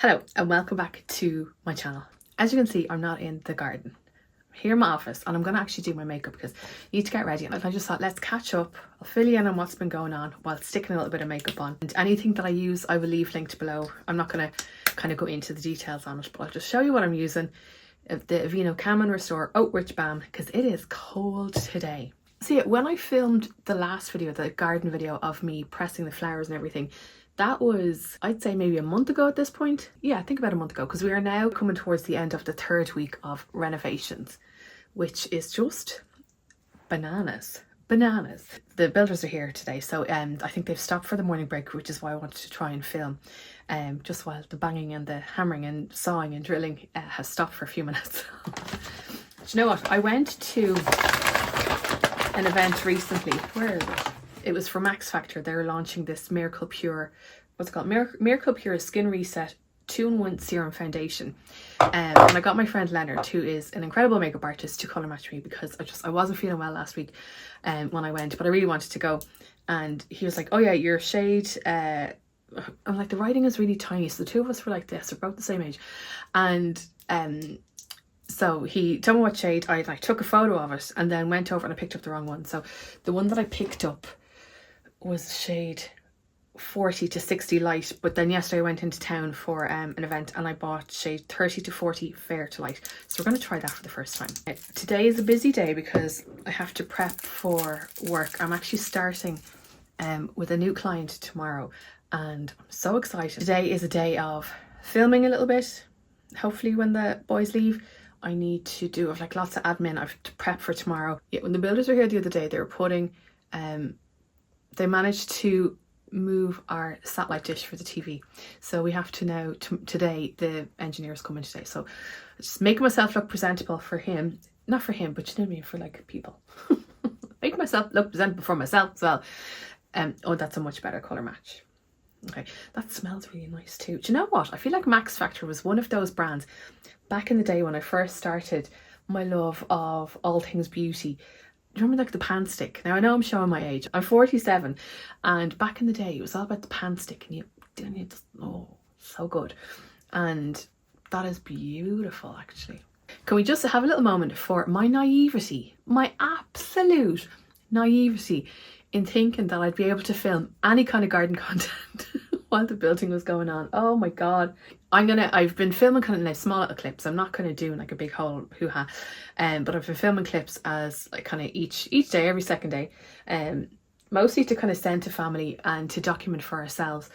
Hello and welcome back to my channel. As you can see, I'm not in the garden. I'm here in my office and I'm going to actually do my makeup because I need to get ready. And I just thought, let's catch up. I'll fill you in on what's been going on while sticking a little bit of makeup on. And anything that I use, I will leave linked below. I'm not going to kind of go into the details on it, but I'll just show you what I'm using. The Aveeno Calm and Restore Oat Rich Balm because it is cold today. See, when I filmed the last video, the garden video of me pressing the flowers and everything, that was, I'd say maybe a month ago at this point. Yeah, I think about a month ago, because we are now coming towards the end of the third week of renovations, which is just bananas. Bananas. The builders are here today, so I think they've stopped for the morning break, which is why I wanted to try and film just while the banging and the hammering and sawing and drilling has stopped for a few minutes. Do you know what? I went to an event recently. Where is it? It was for Max Factor. They're launching this Miracle Pure, what's it called? Miracle Pure Skin Reset 2-in-1 Serum Foundation. And I got my friend Leonard, who is an incredible makeup artist, to colour match me because I wasn't feeling well last week when I went, but I really wanted to go. And he was like, oh yeah, your shade, I'm like, the writing is really tiny. So the two of us were like this, we're both the same age. And so he told me what shade. I took a photo of it and then went over and I picked up the wrong one. So the one that I picked up was shade 40 to 60 light, but then yesterday I went into town for an event and I bought shade 30 to 40 fair to light. So we're going to try that for the first time. Today is a busy day because I have to prep for work. I'm actually starting with a new client tomorrow and I'm so excited. Today is a day of filming a little bit. Hopefully when the boys leave, I need to do like lots of admin. I have to prep for tomorrow. Yeah, when the builders were here the other day, they were putting they managed to move our satellite dish for the TV. So we have to now, today, the engineers come in today. So just making myself look presentable for him. Not for him, but you know what I mean, for like people. Make myself look presentable for myself as well. Oh, that's a much better colour match. Okay, that smells really nice too. Do you know what? I feel like Max Factor was one of those brands back in the day when I first started my love of all things beauty. Do you remember like the pan stick? Now I know I'm showing my age. I'm 47 and back in the day it was all about the pan stick and you just, oh, so good. And that is beautiful actually. Can we just have a little moment for my naivety, my absolute naivety in thinking that I'd be able to film any kind of garden content while the building was going on. Oh my god. I've been filming kind of like small little clips. I'm not kind of doing like a big whole hoo-ha, but I've been filming clips as like kind of each day, every second day, mostly to kind of send to family and to document for ourselves,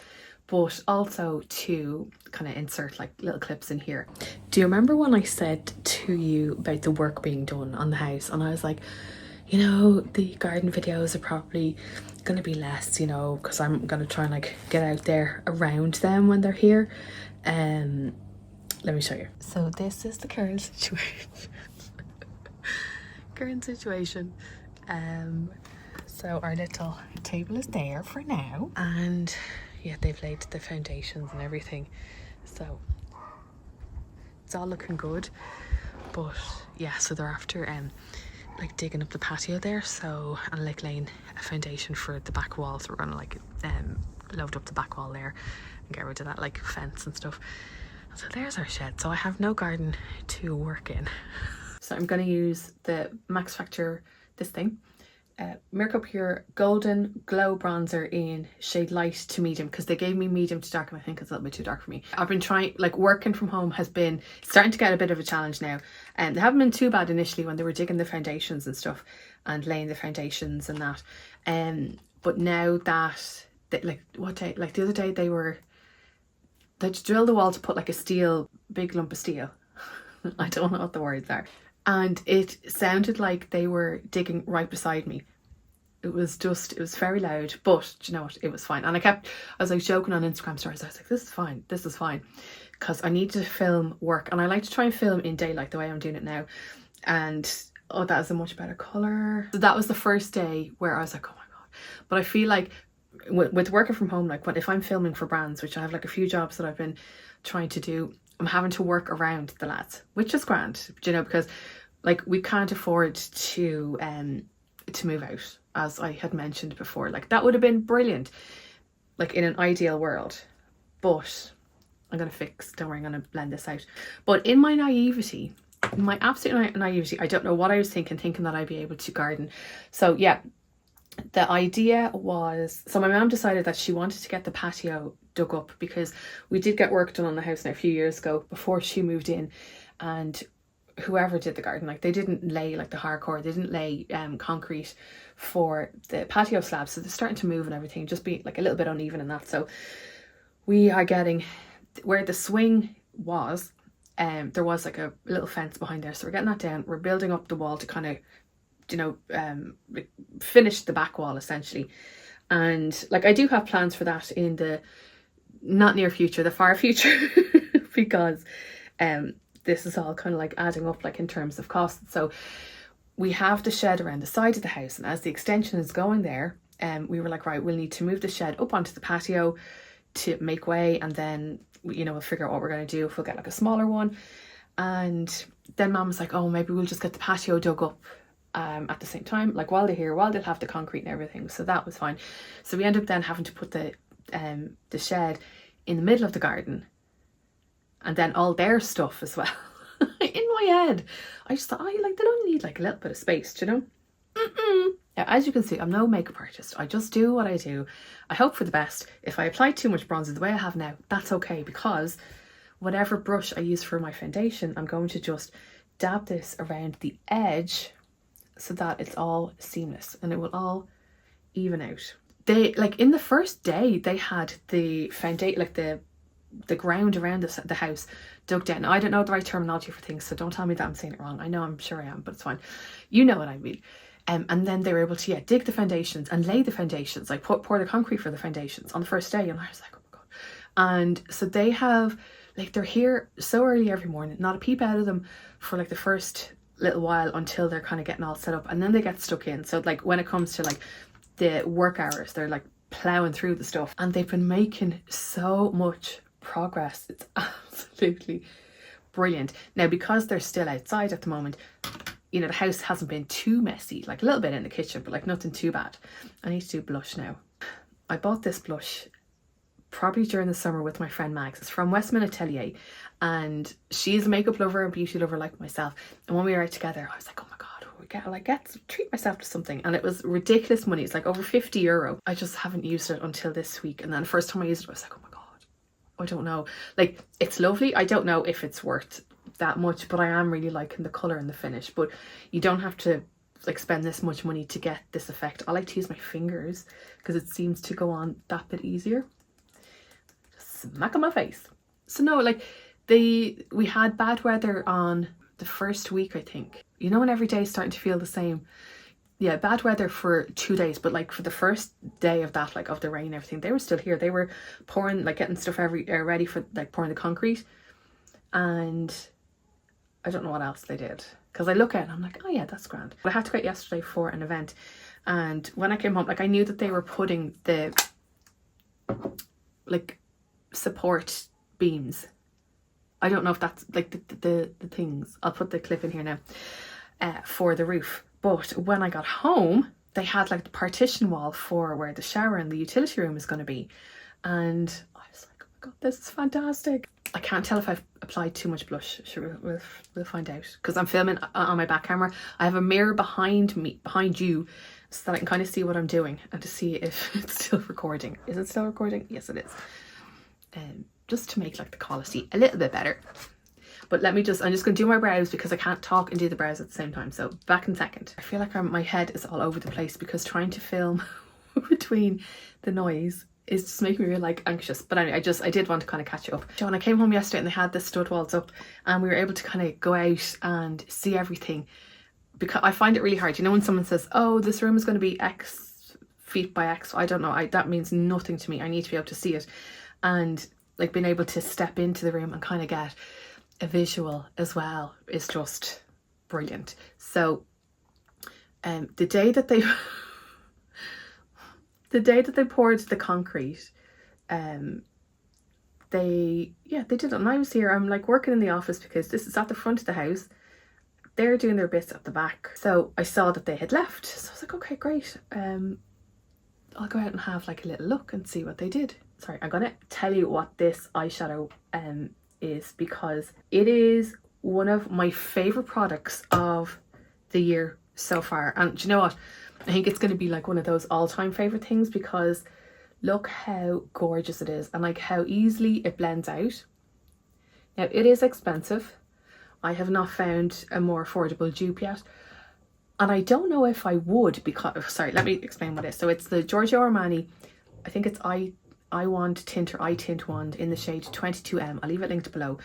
but also to kind of insert like little clips in here. Do you remember when I said to you about the work being done on the house and I was like, you know, the garden videos are probably going to be less, you know, because I'm going to try and like get out there around them when they're here. Let me show you. So this is the current situation. Current situation. So our little table is there for now. And yeah, they've laid the foundations and everything. So it's all looking good. But yeah, so they're after like digging up the patio there, so, and like laying a foundation for the back wall, so we're gonna like load up the back wall there and get rid of that like fence and stuff. So there's our shed. So I have no garden to work in. So I'm gonna use the Max Factor, this thing, Miracle Pure Golden Glow Bronzer in shade light to medium, because they gave me medium to dark and I think it's a little bit too dark for me. I've been trying, like working from home has been starting to get a bit of a challenge now, and they haven't been too bad initially when they were digging the foundations and stuff and laying the foundations and that, but now that like what day, like the other day they drilled the wall to put like a big lump of steel. I don't know what the words are. And it sounded like they were digging right beside me. It was very loud, but do you know what? It was fine. And I was like joking on Instagram stories. I was like, this is fine. Because I need to film work. And I like to try and film in daylight the way I'm doing it now. And oh, that is a much better colour. So that was the first day where I was like, oh my God. But I feel like with working from home, like if I'm filming for brands, which I have like a few jobs that I've been trying to do, I'm having to work around the lads, which is grand, you know, because like we can't afford to move out, as I had mentioned before. Like that would have been brilliant, like in an ideal world, but I'm going to fix, don't worry, I'm going to blend this out. But in my naivety, my absolute naivety, I don't know what I was thinking that I'd be able to garden. So yeah, the idea was, so my mum decided that she wanted to get the patio dug up because we did get work done on the house now a few years ago before she moved in, and whoever did the garden, like they didn't lay like the hardcore, they didn't lay concrete for the patio slabs, so they're starting to move and everything, just be like a little bit uneven and that. So we are getting where the swing was, there was like a little fence behind there, so we're getting that down, we're building up the wall to kind of, you know, finish the back wall essentially. And like I do have plans for that in the not near future, the far future, because this is all kind of like adding up like in terms of cost. So we have the shed around the side of the house, and as the extension is going there, we were like, right, we'll need to move the shed up onto the patio to make way, and then, you know, we'll figure out what we're going to do, if we'll get like a smaller one. And then Mum was like, oh, maybe we'll just get the patio dug up at the same time, like while they're here, while they'll have the concrete and everything. So that was fine. So we end up then having to put the shed in the middle of the garden, and then all their stuff as well. In my head, I just thought, oh, like they don't need like a little bit of space, do you know? Now, as you can see, I'm no makeup artist. I just do what I do. I hope for the best. If I apply too much bronzer the way I have now, that's okay, because whatever brush I use for my foundation, I'm going to just dab this around the edge so that it's all seamless and it will all even out. They, like in the first day, they had the foundation, like the ground around the house dug down. Now, I don't know the right terminology for things, so don't tell me that I'm saying it wrong. I know, I'm sure I am, but it's fine. You know what I mean. And then they were able to dig the foundations and lay the foundations, like pour the concrete for the foundations on the first day. And I was like, oh my God. And so they have, like, they're here so early every morning, not a peep out of them for like the first little while until they're kind of getting all set up, and then they get stuck in. So like when it comes to like the work hours, they're like plowing through the stuff, and they've been making so much progress. It's absolutely brilliant. Now, because they're still outside at the moment, you know, the house hasn't been too messy, like a little bit in the kitchen, but like nothing too bad. I need to do blush now. I bought this blush probably during the summer with my friend Mags. It's from Westman Atelier, and she's a makeup lover and beauty lover like myself. And when we were out together, I was like, oh my God, treat myself to something. And it was ridiculous money. It's like over €50. I just haven't used it until this week. And then the first time I used it, I was like, oh my God, I don't know. Like, it's lovely. I don't know if it's worth that much, but I am really liking the colour and the finish. But you don't have to like spend this much money to get this effect. I like to use my fingers because it seems to go on that bit easier. Just smack on my face. So no, like we had bad weather on the first week, I think. You know, when every day is starting to feel the same. Yeah, bad weather for 2 days, but like for the first day of that, like of the rain and everything, they were still here. They were pouring, like getting stuff ready for like pouring the concrete. And I don't know what else they did, because I look at it and I'm like, oh yeah, that's grand. But I had to go out yesterday for an event, and when I came home, like I knew that they were putting the like support beams. I don't know if that's like the things. I'll put the clip in here now for the roof. But when I got home, they had like the partition wall for where the shower and the utility room is going to be. And I was like, oh my God, this is fantastic. I can't tell if I've applied too much blush. Sure, we'll find out, because I'm filming on my back camera. I have a mirror behind you, so that I can kind of see what I'm doing and to see if it's still recording. Is it still recording? Yes, it is. Just to make like the quality a little bit better. But I'm just going to do my brows because I can't talk and do the brows at the same time. So back in a second. I feel like my head is all over the place because trying to film between the noise is just making me really like anxious. But anyway, I did want to kind of catch you up. So when I came home yesterday and they had the stud walls up and we were able to kind of go out and see everything, because I find it really hard. You know, when someone says, oh, this room is going to be X feet by X, I don't know. That means nothing to me. I need to be able to see it. And like being able to step into the room and kind of get a visual as well is just brilliant. So the day that they poured the concrete, they did it, and I was here. I'm like working in the office because this is at the front of the house. They're doing their bits at the back. So I saw that they had left. So I was like, okay, great. I'll go out and have like a little look and see what they did. sorry, I'm gonna tell you what this eyeshadow is, because it is one of my favorite products of the year so far. And do you know what, I think it's going to be like one of those all-time favorite things, because look how gorgeous it is and like how easily it blends out. Now it is expensive. I have not found a more affordable dupe yet, and I don't know if I would, because, sorry, let me explain what it is. So it's the Giorgio Armani, I think it's eye wand tint or eye tint wand in the shade 22M. I'll leave it linked below.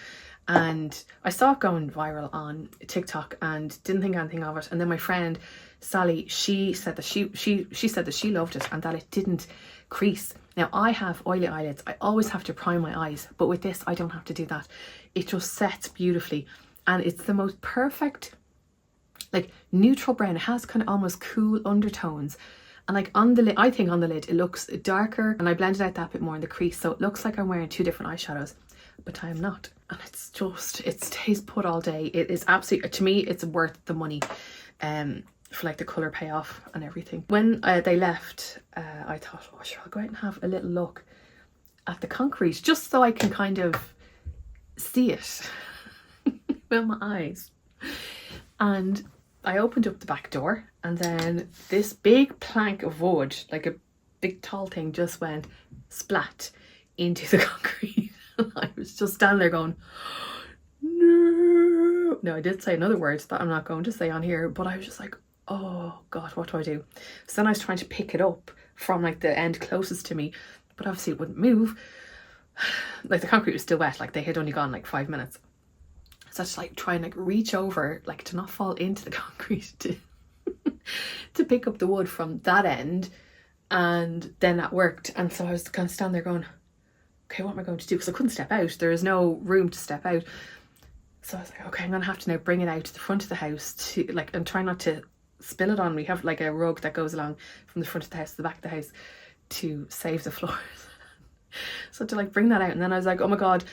And I saw it going viral on TikTok and didn't think anything of it. And then my friend Sally, she said that she said that she loved it and that it didn't crease. Now I have oily eyelids. I always have to prime my eyes, but with this I don't have to do that. It just sets beautifully, and it's the most perfect like neutral brown. It has kind of almost cool undertones. And like on the lid, I think on the lid it looks darker, and I blended out that bit more in the crease, so it looks like I'm wearing two different eyeshadows, but I am not. And it's just, it stays put all day. It is absolutely, to me, it's worth the money for like the colour payoff and everything. When they left, I thought, oh sure, I'll go out and have a little look at the concrete, just so I can kind of see it with my eyes. And I opened up the back door, and then this big plank of wood, like a big tall thing, just went splat into the concrete. I was just standing there going, no. No, I did say another word that I'm not going to say on here, but I was just like, oh God, what do I do? So then I was trying to pick it up from like the end closest to me, but obviously it wouldn't move. Like the concrete was still wet, like they had only gone like 5 minutes. So I just like try and like reach over, like to not fall into the concrete, to pick up the wood from that end, and then that worked. And so I was kind of standing there going, okay, what am I going to do? Because I couldn't step out. There is no room to step out. So I was like, okay, I'm gonna have to now bring it out to the front of the house to like, and try not to spill it on. We have like a rug that goes along from the front of the house to the back of the house to save the floors. So to like bring that out, and then I was like, oh my God,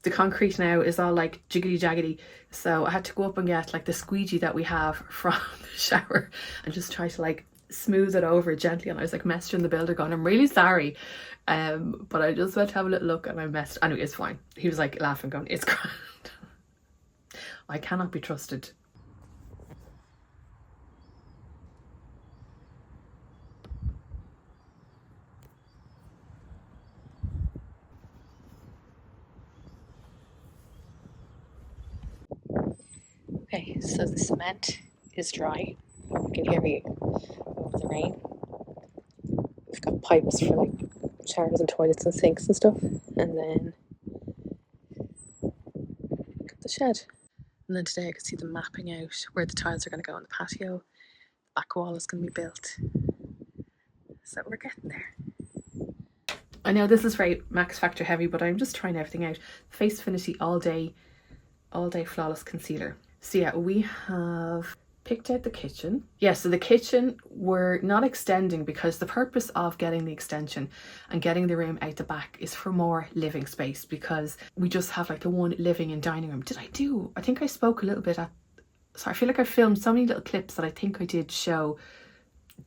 the concrete now is all like jiggly jaggedy. So I had to go up and get like the squeegee that we have from the shower and just try to like smooth it over gently. And I was like messaging the builder going, I'm really sorry, but I just went to have a little look and I messed. Anyway, it's fine. He was like laughing going, it's grand. I cannot be trusted. Okay, so the cement is dry. You can hear me over the rain. We've got pipes for like showers and toilets and sinks and stuff. And then got the shed. And then today I could see them mapping out where the tiles are going to go on the patio. The back wall is going to be built. So we're getting there. I know this is very Max Factor heavy, but I'm just trying everything out. Face Finity all day flawless concealer. So yeah, we have picked out the kitchen. Yeah, so the kitchen we're not extending, because the purpose of getting the extension and getting the room out the back is for more living space, because we just have like the one living and dining room. I think I spoke a little bit at, so I feel like I filmed so many little clips that I think I did show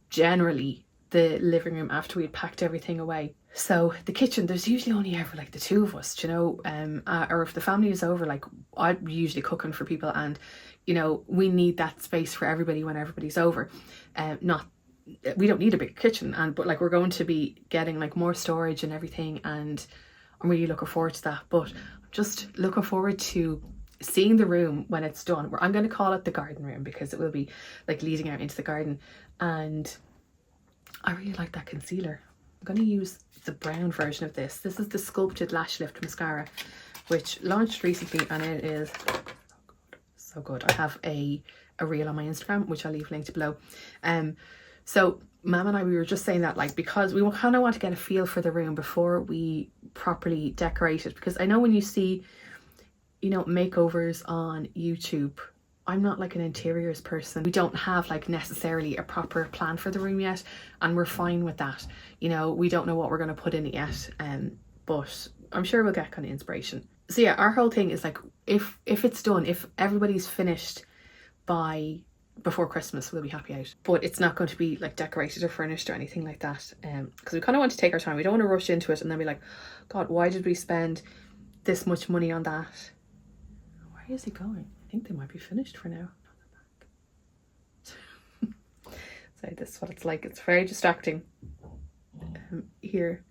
generally the living room after we had packed everything away. So the kitchen, there's usually only ever like the two of us, you know, or if the family is over, like I'm usually cooking for people, and you know, we need that space for everybody when everybody's over. We don't need a big kitchen, but like we're going to be getting like more storage and everything, and I'm really looking forward to that. But I'm just looking forward to seeing the room when it's done. I'm going to call it the garden room, because it will be like leading out into the garden, and I really like that concealer. I'm going to use the brown version of this. This is the Sculpted Lash Lift Mascara, which launched recently, and it is so good. I have a reel on my Instagram, which I'll leave linked below. So Mum and I, we were just saying that, like, because we kind of want to get a feel for the room before we properly decorate it, because I know when you see, you know, makeovers on YouTube, I'm not like an interiors person. We don't have like necessarily a proper plan for the room yet, and we're fine with that. You know, we don't know what we're going to put in it yet, but I'm sure we'll get kind of inspiration. So yeah, our whole thing is like, if it's done, if everybody's finished by before Christmas we'll be happy out. But it's not going to be like decorated or furnished or anything like that, because we kind of want to take our time. We don't want to rush into it and then be like, God, why did we spend this much money on that? Where is he going? I think they might be finished for now. So this is what it's like. It's very distracting. Here,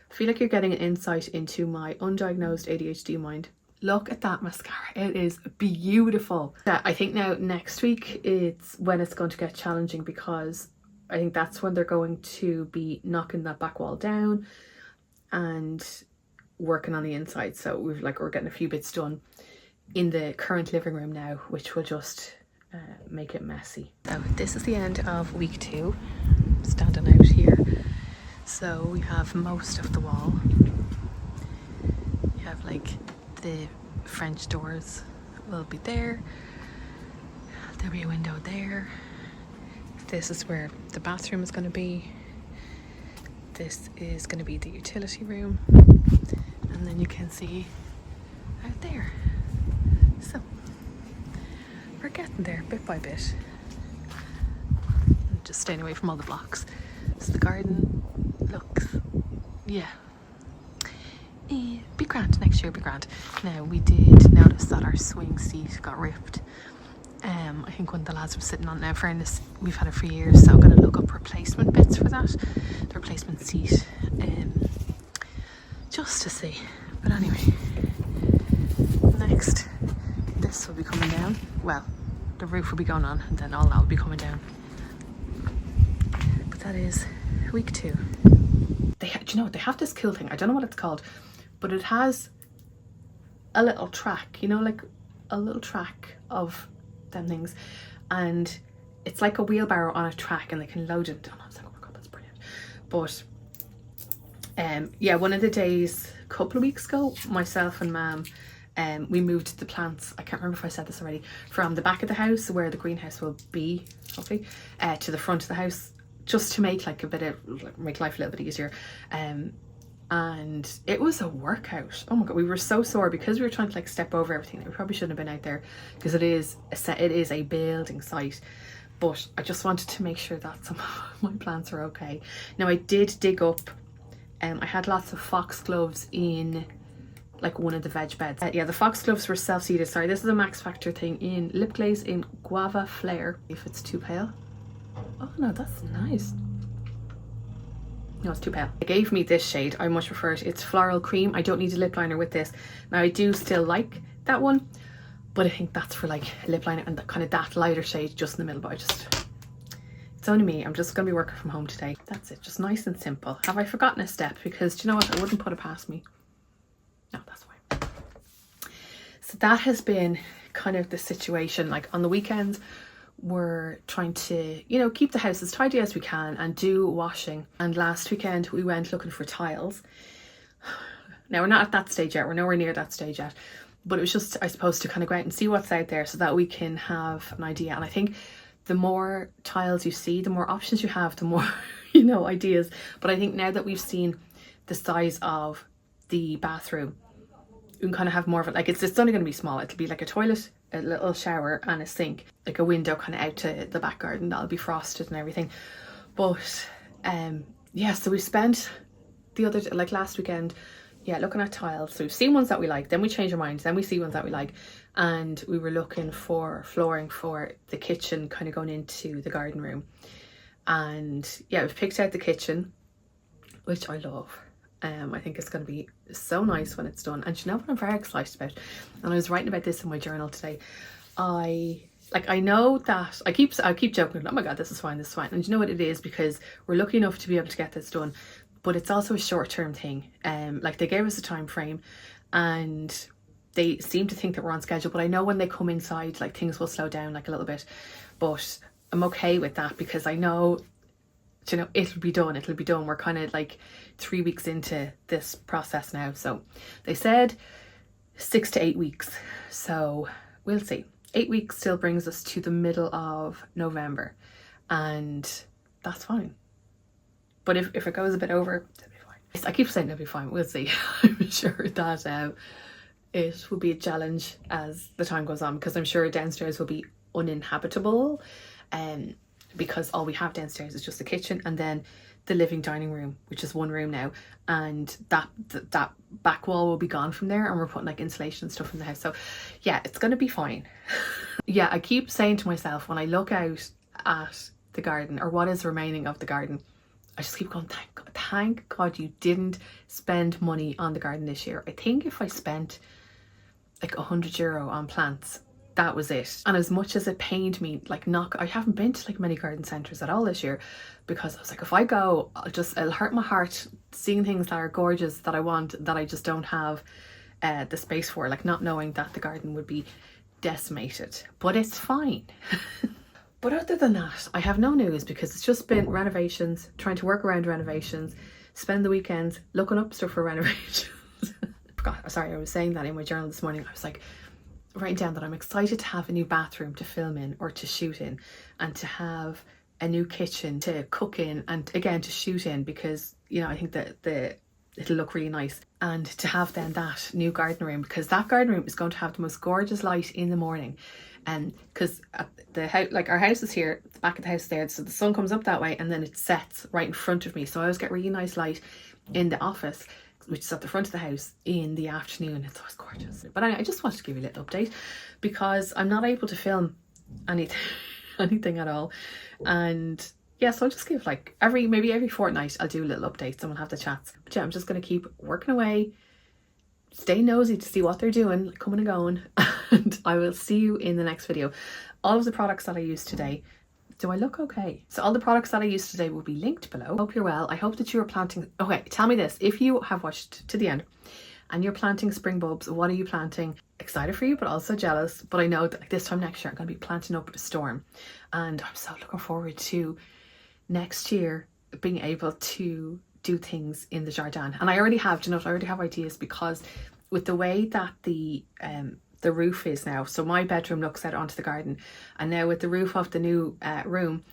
I feel like you're getting an insight into my undiagnosed ADHD mind. Look at that mascara. It is beautiful. I think now next week it's when it's going to get challenging, because I think that's when they're going to be knocking that back wall down and working on the inside. So we're getting a few bits done in the current living room now, which will just make it messy. So this is the end of week 2. I'm standing out here. So we have most of the wall. You have like the French doors will be there. There'll be a window there. This is where the bathroom is going to be. This is going to be the utility room. And then you can see out there. So we're getting there bit by bit. I'm just staying away from all the blocks. So the garden looks, yeah. Be grand, next year be grand. Now we did notice that our swing seat got ripped. I think one of the lads was sitting on it. Now in fairness, we've had it for years, so I'm going to look up replacement bits for that. The replacement seat, just to see. But anyway, next this will be coming down. Well, the roof will be going on and then all that will be coming down. But that is week 2. Do you know what, they have this cool thing, I don't know what it's called, but it has a little track, you know, like a little track of them things, and it's like a wheelbarrow on a track and they can load it. And I was like, oh my God, that's brilliant. But yeah, one of the days a couple of weeks ago, myself and Mam, we moved the plants, I can't remember if I said this already, from the back of the house where the greenhouse will be, hopefully, to the front of the house, just to make like make life a little bit easier. And it was a workout. Oh my God, we were so sore because we were trying to like step over everything. We probably shouldn't have been out there because it is a building site. But I just wanted to make sure that some of my plants are okay. Now I did dig up, I had lots of foxgloves in like one of the veg beds. Yeah, the foxgloves were self-seeded. Sorry, this is a Max Factor thing in lip glaze in Guava Flare. If it's too pale. Oh no, that's nice. No, it's too pale. It gave me this shade. I much prefer it. It's Floral Cream. I don't need a lip liner with this. Now I do still like that one, but I think that's for like a lip liner and that lighter shade just in the middle. But it's only me. I'm just going to be working from home today. That's it. Just nice and simple. Have I forgotten a step? Because do you know what? I wouldn't put it past me. No, that's fine. So that has been kind of the situation. Like on the weekends, we're trying to, you know, keep the house as tidy as we can and do washing. And last weekend we went looking for tiles. Now we're not at that stage yet. We're nowhere near that stage yet. But it was just, I suppose, to kind of go out and see what's out there so that we can have an idea. And I think the more tiles you see, the more options you have, the more, you know, ideas. But I think now that we've seen the size of the bathroom, you can kind of have more of it. Like it's only going to be small. It'll be like a toilet, a little shower and a sink, like a window kind of out to the back garden that'll be frosted and everything. But yeah, so we spent the other, like last weekend, yeah, looking at tiles. So we've seen ones that we like, then we change our minds, then we see ones that we like, and we were looking for flooring for the kitchen kind of going into the garden room. And yeah, we've picked out the kitchen, which I love. I think it's going to be so nice when it's done. And you know what I'm very excited about? And I was writing about this in my journal today. I know that I keep joking, oh my God, this is fine. And you know what it is? Because we're lucky enough to be able to get this done, but it's also a short-term thing. Like they gave us a time frame and they seem to think that we're on schedule, but I know when they come inside, like things will slow down like a little bit, but I'm okay with that because I know, you know, it'll be done. We're kind of like 3 weeks into this process now. So they said 6 to 8 weeks. So we'll see. 8 weeks still brings us to the middle of November, and that's fine. But if it goes a bit over, it'll be fine. I keep saying it'll be fine. We'll see. I'm sure that it will be a challenge as the time goes on, because I'm sure downstairs will be uninhabitable. because all we have downstairs is just the kitchen and then the living dining room, which is one room now, and that back wall will be gone from there, and we're putting like insulation and stuff in the house. So yeah, it's gonna be fine. Yeah, I keep saying to myself when I look out at the garden, or what is remaining of the garden, I just keep going, thank God you didn't spend money on the garden this year. I think if I spent like €100 on plants, that was it. And as much as it pained me, like I haven't been to like many garden centres at all this year, because I was like, if I go, it'll hurt my heart seeing things that are gorgeous that I want, that I just don't have the space for, like not knowing that the garden would be decimated. But it's fine. But other than that, I have no news, because it's just been renovations, trying to work around renovations, spend the weekends looking up stuff for renovations. Sorry, I was saying that in my journal this morning. I was like writing down that I'm excited to have a new bathroom to film in or to shoot in, and to have a new kitchen to cook in, and again to shoot in, because you know, I think that it'll look really nice. And to have then that new garden room, because that garden room is going to have the most gorgeous light in the morning. And because the house, like our house is here, the back of the house there, so the sun comes up that way and then it sets right in front of me, so I always get really nice light in the office, which is at the front of the house, in the afternoon. It's always gorgeous. But anyway, I just wanted to give you a little update, because I'm not able to film anything at all. And yeah, so I'll just give like maybe every fortnight I'll do little updates and we'll have the chats. But yeah, I'm just going to keep working away, stay nosy to see what they're doing, like coming and going, and I will see you in the next video. All of the products that I used today, do I look okay? So all the products that I used today will be linked below. Hope you're well. I hope that you are planting. Okay, tell me this, if you have watched to the end and you're planting spring bulbs, what are you planting? Excited for you, but also jealous. But I know that like this time next year I'm going to be planting up a storm, and I'm so looking forward to next year being able to do things in the jardin. And I already have, I already have ideas, because with the way that the roof is now, so my bedroom looks out onto the garden, and now with the roof of the new room,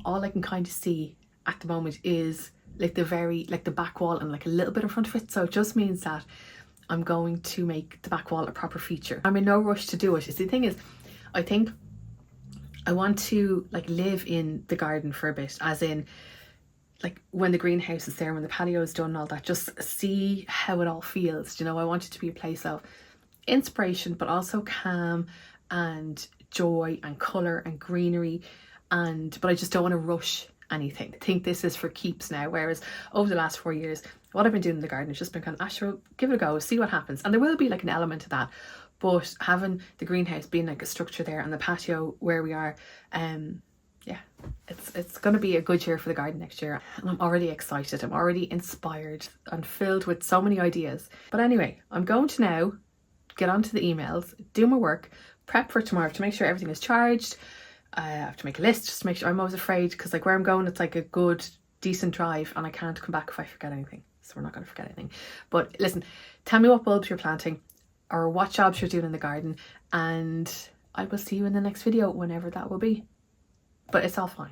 all I can kind of see at the moment is like the back wall and like a little bit in front of it. So it just means that I'm going to make the back wall a proper feature. I'm in no rush to do it. The thing is, I think I want to like live in the garden for a bit, as in like when the greenhouse is there, when the patio is done and all that, just see how it all feels. You know, I want it to be a place of inspiration, but also calm and joy and colour and greenery, but I just don't want to rush anything. I think this is for keeps now, whereas over the last 4 years what I've been doing in the garden has just been kind of, sure, give it a go, see what happens. And there will be like an element of that, but having the greenhouse being like a structure there and the patio where we are, yeah, it's going to be a good year for the garden next year, and I'm already excited, I'm already inspired and filled with so many ideas. But anyway, I'm going to now get onto the emails, do my work, prep for tomorrow to make sure everything is charged. I have to make a list just to make sure. I'm always afraid, because like where I'm going, it's like a good decent drive, and I can't come back if I forget anything, so we're not going to forget anything. But listen, tell me what bulbs you're planting or what jobs you're doing in the garden, and I will see you in the next video, whenever that will be. But it's all fine.